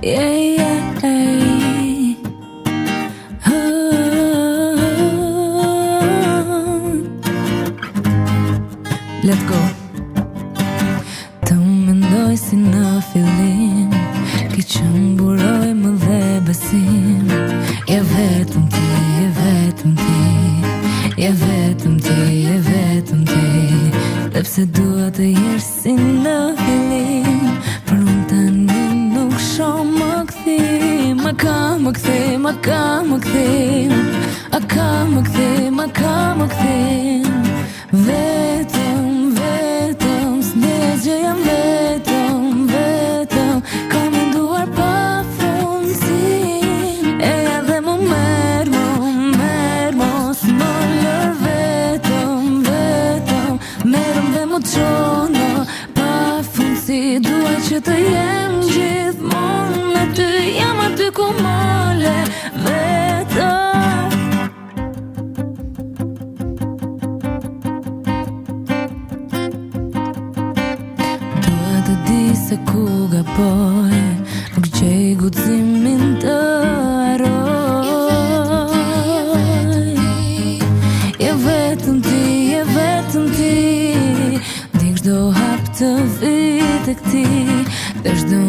Let's go. Të mendoj si në fillim, ki që mburoj më dhe besim. Je vetëm ti, je vetëm ti, je vetëm ti, je vetëm ti. Dhe pse dua të jesh si në fillim, për unë tani nuk shoh më kthim. A ka më kthim, a ka më kthim, a ka më kthim, a ka më kthim. Vetëm, vetëm, s'ndegje jam vetëm, vetëm. Ka menduar pa fundësim, e edhe më merë, mos më lër. Vetëm, vetëm, merëm dhe më qonë pa fundësi. Duaj që të jem gjithmonë me ty, jam aty ku mole. Vetëm. Të di se ku gaboj, nuk gjej guximin të haroj. Je vetëm ti, je vetëm ti. Ndjek çdo hap të vi tek ti, dhe çdo